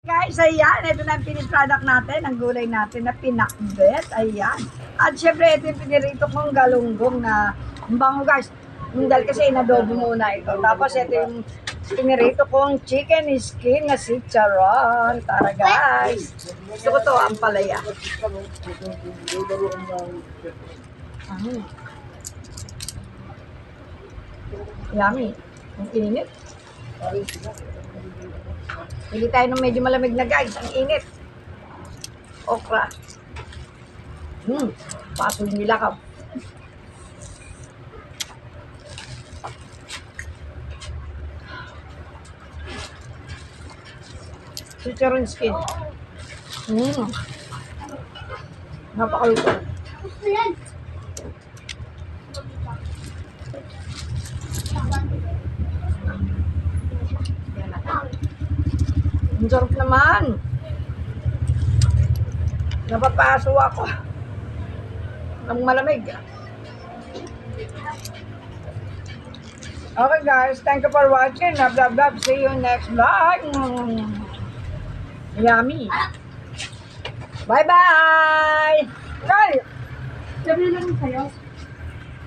Guys, ayan. Ito na ang finished product natin. Ang gulay natin na pinakbet. Ayan. At syempre, ito yung pinirito kong galunggong na bango guys. Dahil kasi inadobo muna ito. Tapos ito yung pinirito kong chicken skin na si Charon. Tara guys. Gusto ko to, ang palaya. Yummy. Ang init. Pili tayo ng medyo malamig na guys. Ang init. Okra. Pasol nila ka. Chicharon skin. Napakaluto. Ang sarap naman. Napapaso ako. Ng malamig. Okay guys, thank you for watching. Love, love, love. See you next vlog. Yummy. Bye-bye. Bye. Sabi lang sa'yo.